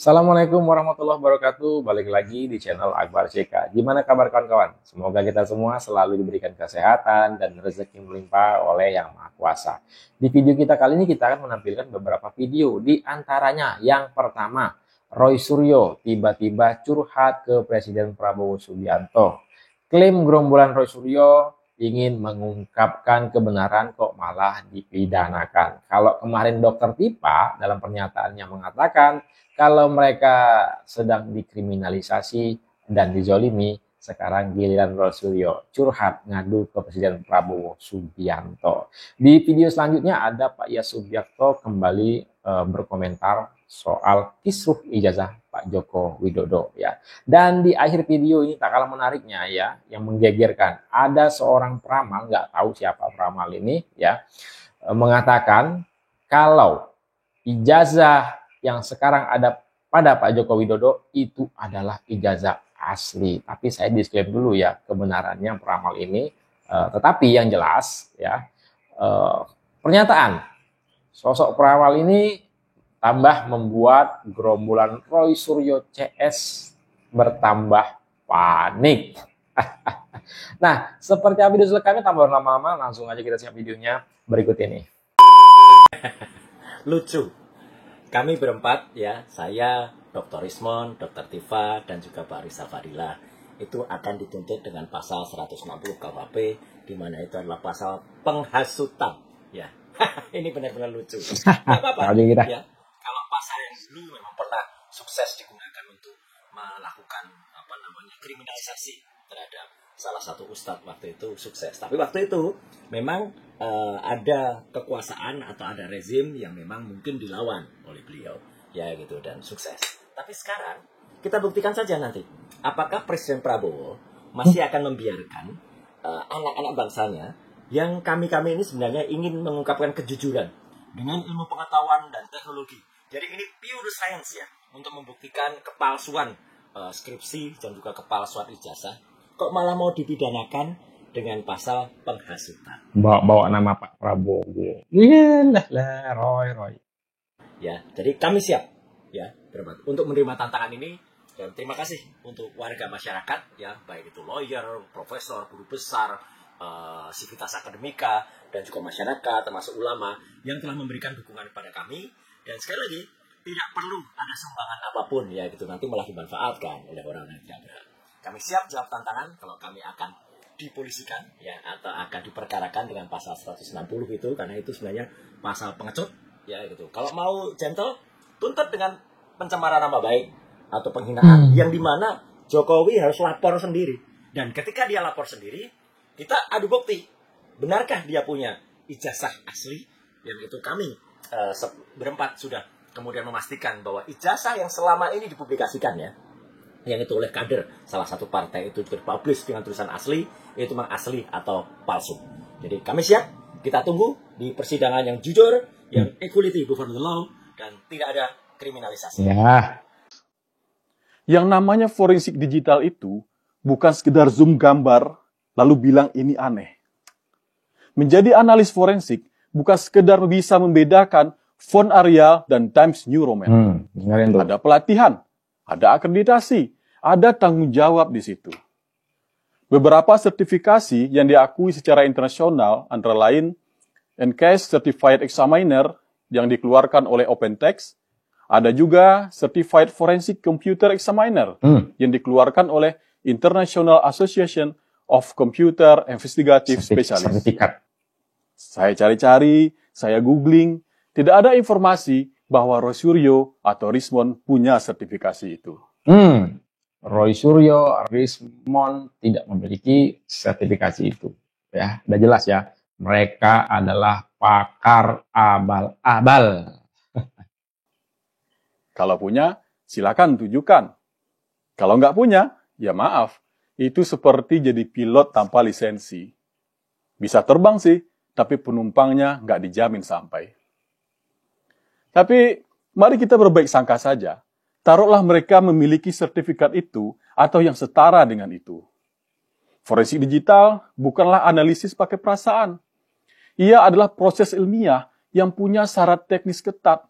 Assalamualaikum warahmatullahi wabarakatuh. Balik lagi di channel Akbar CK. Gimana kabar kawan-kawan? Semoga kita semua selalu diberikan kesehatan dan rezeki melimpah oleh Yang Maha Kuasa. Di video kita kali ini kita akan menampilkan beberapa video. Di antaranya yang pertama, Roy Suryo tiba-tiba curhat ke Presiden Prabowo Subianto. Klaim gerombolan Roy Suryo ingin mengungkapkan kebenaran kok malah dipidanakan. Kalau kemarin Dokter Tipa dalam pernyataannya mengatakan kalau mereka sedang dikriminalisasi dan dizolimi, sekarang giliran Roy Suryo curhat ngadu ke Presiden Prabowo Subianto. Di video selanjutnya ada Pak Yas Subiakto kembali berkomentar soal kisruh ijazah Pak Joko Widodo ya. Dan di akhir video ini tak kalah menariknya ya, yang menggegerkan, ada seorang peramal, nggak tahu siapa peramal ini ya, mengatakan kalau ijazah yang sekarang ada pada Pak Joko Widodo itu adalah ijazah asli. Tapi saya disclaim dulu ya kebenarannya peramal ini. Tetapi yang jelas ya, pernyataan sosok peramal ini tambah membuat gerombolan Roy Suryo CS bertambah panik. Nah, seperti apa video selengkapnya tanpa berlama-lama, langsung aja kita siap videonya berikut ini. Lucu. Kami berempat ya, saya, Dr. Rismon, Dr. Tifa, dan juga Pak Rizal Fadila, itu akan dituntut dengan pasal 160 KUHP, di mana itu adalah pasal penghasutan. Ya, ini benar-benar lucu. Nggak apa-apa. Ya, kalau pasal yang dulu memang pernah sukses digunakan untuk melakukan kriminalisasi terhadap salah satu ustadz waktu itu sukses. Tapi waktu itu memang ada kekuasaan atau ada rezim yang memang mungkin dilawan oleh beliau, ya gitu, dan sukses. Tapi sekarang kita buktikan saja nanti, apakah Presiden Prabowo masih akan membiarkan anak-anak bangsanya yang kami ini sebenarnya ingin mengungkapkan kejujuran dengan ilmu pengetahuan dan teknologi. Jadi ini pure science ya, untuk membuktikan kepalsuan skripsi dan juga kepalsuan ijazah, kok malah mau dipidanakan dengan pasal penghasutan. Bawa nama Pak Prabowo. Iyalah lah, Roy. Ya, jadi kami siap ya untuk menerima tantangan ini, dan terima kasih untuk warga masyarakat ya, baik itu lawyer, profesor, guru besar, sivitas akademika, dan juga masyarakat termasuk ulama yang telah memberikan dukungan kepada kami. Dan sekali lagi, tidak perlu ada sumbangan apapun ya gitu, nanti malah dimanfaatkan oleh orang yang tidak berhak. Kami siap jawab tantangan kalau kami akan dipolisikan ya, atau akan diperkarakan dengan pasal 160 itu, karena itu sebenarnya pasal pengecut ya gitu. Kalau mau gentle, tuntut dengan pencemaran nama baik atau penghinaan, yang dimana Jokowi harus lapor sendiri. Dan ketika dia lapor sendiri, kita adu bukti, benarkah dia punya ijazah asli, yang itu kami berempat sudah kemudian memastikan bahwa ijazah yang selama ini dipublikasikan ya, yang itu oleh kader salah satu partai itu terpublish dengan tulisan asli, itu memang asli atau palsu. Jadi kami siap, kita tunggu di persidangan yang jujur, yang equality before the law, dan tidak ada kriminalisasi. Ya. Yang namanya forensik digital itu bukan sekedar zoom gambar lalu bilang ini aneh. Menjadi analis forensik bukan sekedar bisa membedakan font Arial dan Times New Roman. Ada pelatihan, ada akreditasi, ada tanggung jawab di situ. Beberapa sertifikasi yang diakui secara internasional antara lain NCAS Certified Examiner yang dikeluarkan oleh OpenText, ada juga Certified Forensic Computer Examiner yang dikeluarkan oleh International Association of Computer Investigative Specialists. Saya cari-cari, saya googling, tidak ada informasi bahwa Roy Suryo atau Rismon punya sertifikasi itu. Roy Suryo, Rismon tidak memiliki sertifikasi itu. Ya, udah jelas ya. Mereka adalah pakar abal-abal. Kalau punya, silakan tunjukkan. Kalau nggak punya, ya maaf. Itu seperti jadi pilot tanpa lisensi. Bisa terbang sih, tapi penumpangnya nggak dijamin sampai. Tapi mari kita berbaik sangka saja. Taruhlah mereka memiliki sertifikat itu atau yang setara dengan itu. Forensik digital bukanlah analisis pakai perasaan. Ia adalah proses ilmiah yang punya syarat teknis ketat.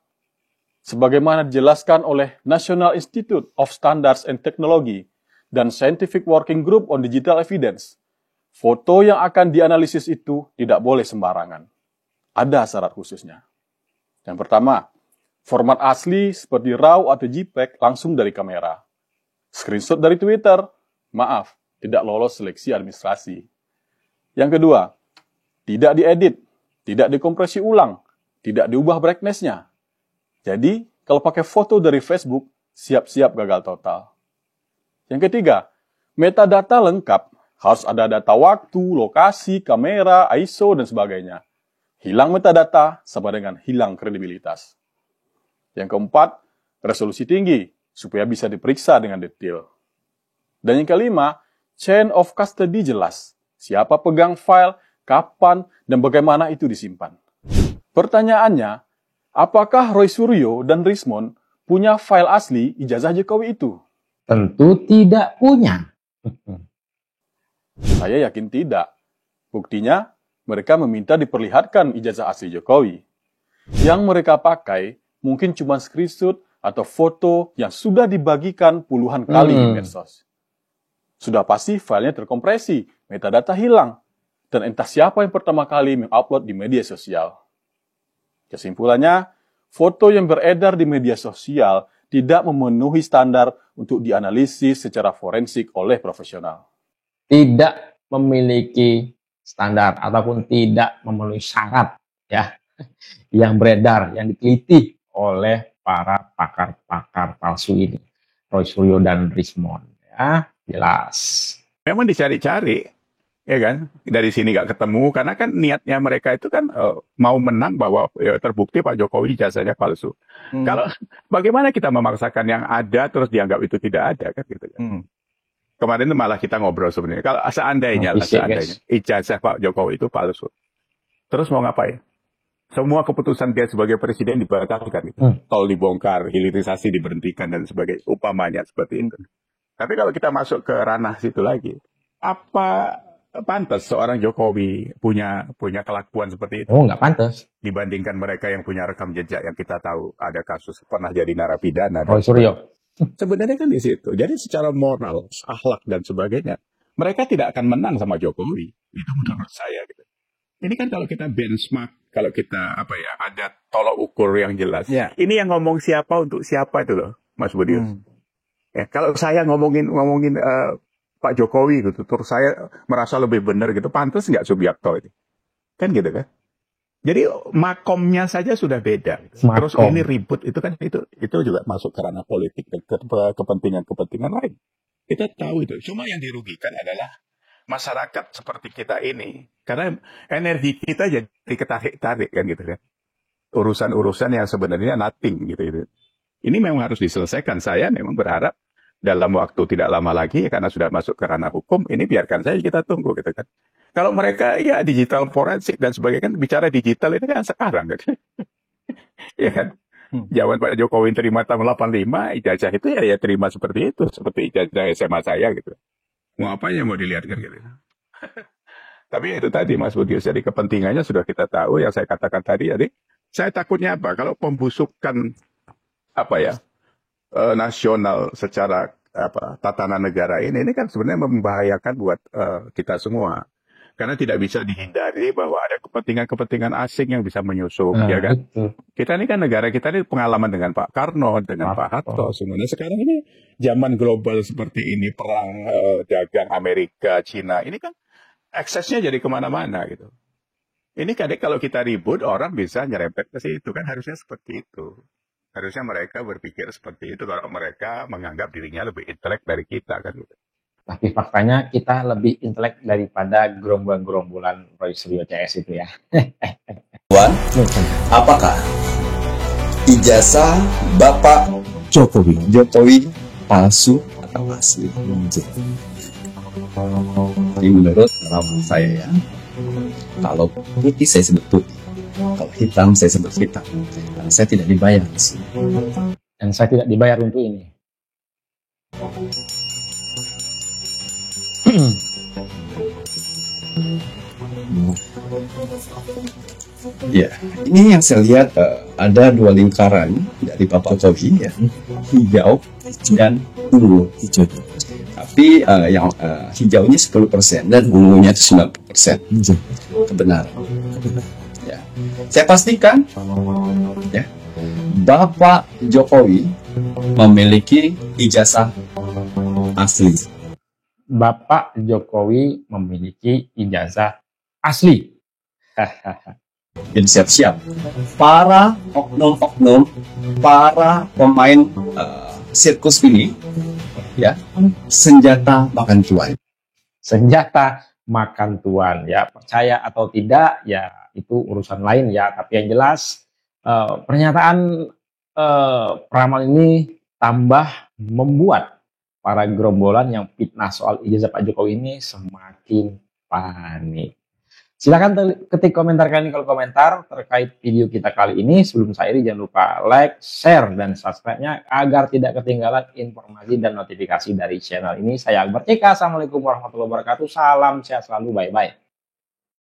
sebagaimana dijelaskan oleh National Institute of Standards and Technology dan Scientific Working Group on Digital Evidence, foto yang akan dianalisis itu tidak boleh sembarangan. Ada syarat khususnya. Yang pertama, format asli seperti RAW atau JPEG langsung dari kamera. Screenshot dari Twitter, maaf, tidak lolos seleksi administrasi. Yang kedua, tidak diedit, tidak dikompresi ulang, tidak diubah brightness-nya. Jadi, kalau pakai foto dari Facebook, siap-siap gagal total. Yang ketiga, metadata lengkap, harus ada data waktu, lokasi, kamera, ISO, dan sebagainya. Hilang metadata sama dengan hilang kredibilitas. Yang keempat, resolusi tinggi, supaya bisa diperiksa dengan detail. Dan yang kelima, chain of custody jelas. Siapa pegang file, kapan, dan bagaimana itu disimpan. Pertanyaannya, apakah Roy Suryo dan Rismond punya file asli ijazah Jokowi itu? Tentu tidak punya. Saya yakin tidak. Buktinya, mereka meminta diperlihatkan ijazah asli Jokowi. Yang mereka pakai mungkin cuma screenshot atau foto yang sudah dibagikan puluhan kali di medsos. Sudah pasti filenya terkompresi, metadata hilang, dan entah siapa yang pertama kali mengupload di media sosial. Kesimpulannya, foto yang beredar di media sosial tidak memenuhi standar untuk dianalisis secara forensik oleh profesional. Tidak memiliki standar ataupun tidak memenuhi syarat ya yang beredar, yang diteliti oleh para pakar-pakar palsu ini, Roy Suryo dan Rismond. Ya, jelas. Memang dicari-cari, ya kan? Dari sini nggak ketemu, karena kan niatnya mereka itu kan mau menang bahwa ya, terbukti Pak Jokowi jasanya palsu. Kalau bagaimana kita memaksakan yang ada terus dianggap itu tidak ada kan gitu kan? Kemarin malah kita ngobrol sebenarnya. Kalau seandainya ijazah Pak Jokowi itu palsu, terus mau ngapain? Semua keputusan dia sebagai presiden dibatalkan, gitu. Tol dibongkar, hilirisasi diberhentikan dan sebagainya, upamanya seperti itu. Tapi kalau kita masuk ke ranah situ lagi, apa pantas seorang Jokowi punya kelakuan seperti itu? Oh, nggak pantas. Dibandingkan mereka yang punya rekam jejak yang kita tahu ada kasus pernah jadi narapidana. Roy Suryo. Sebenarnya kan di situ. Jadi secara moral, akhlak dan sebagainya, mereka tidak akan menang sama Jokowi. Itu menurut saya. Gitu. Ini kan kalau kita benchmark, kalau kita ada tolok ukur yang jelas. Yeah. Ini yang ngomong siapa untuk siapa itu loh, Mas Budi. Ya, kalau saya ngomongin Pak Jokowi gitu, terus saya merasa lebih benar gitu, pantas nggak Subiakto ini? Kan gitu kan? Jadi makomnya saja sudah beda. Terus ini ribut itu kan itu juga masuk ke ranah politik dan kepentingan lain. Kita tahu itu. Cuma yang dirugikan adalah masyarakat seperti kita ini, karena energi kita jadi ketarik-tarik kan gitu kan. Urusan-urusan yang sebenarnya nothing gitu. Ini memang harus diselesaikan. Saya memang berharap dalam waktu tidak lama lagi, karena sudah masuk ke ranah hukum, ini biarkan saja kita tunggu gitu kan. Kalau mereka ya digital forensik dan sebagainya, kan bicara digital ini kan sekarang kan. Ya kan. Zaman Pak Jokowi terima tahun 85, ijazah itu ya terima seperti itu, seperti ijazah SMA saya gitu. Mau apa ya mau dilihat kan gitu. Tapi itu tadi Mas Budi, jadi kepentingannya sudah kita tahu, yang saya katakan tadi. Jadi saya takutnya apa? Kalau pembusukan nasional secara tatanan negara ini kan sebenarnya membahayakan buat kita semua. Karena tidak bisa dihindari bahwa ada kepentingan-kepentingan asing yang bisa menyusup, ya kan? Kita ini kan negara kita ini pengalaman dengan Pak Karno, dengan Pak Harto, semuanya. Sekarang ini zaman global seperti ini, perang dagang Amerika, Cina, ini kan aksesnya jadi kemana-mana gitu. Ini kadang kalau kita ribut, orang bisa nyerempet ke situ, kan harusnya seperti itu. Harusnya mereka berpikir seperti itu kalau mereka menganggap dirinya lebih intelek dari kita kan gitu. Tapi faktanya kita lebih intelek daripada gerombolan Roy Suryo CS itu ya. Apakah ijazah Bapak Jokowi palsu atau asli? Jadi menurut pengalaman saya ya, kalau putih saya sebut putih, kalau hitam saya sebut hitam, karena saya tidak dibayar. Dan saya tidak dibayar untuk ini. Ya, ini yang saya lihat ada dua lingkaran dari Bapak Jokowi ya, hijau dan ungu. Hijau. Tapi yang hijaunya 10% dan ungunya itu 90% kebenaran. Ya. Saya pastikan ya, Bapak Jokowi memiliki ijazah asli. Bapak Jokowi memiliki ijazah asli. Jadi siap-siap para oknum-oknum, para pemain sirkus ini ya, senjata makan tuan. Senjata makan tuan, ya, percaya atau tidak ya itu urusan lain ya, tapi yang jelas pernyataan Peramal ini tambah membuat para gerombolan yang fitnah soal ijazah Pak Jokowi ini semakin panik. Silakan ketik komentar kalian di kolom komentar terkait video kita kali ini. Sebelum saya ini jangan lupa like, share, dan subscribe-nya agar tidak ketinggalan informasi dan notifikasi dari channel ini. Saya Akbar CK. Assalamualaikum warahmatullahi wabarakatuh. Salam sehat selalu. Bye-bye.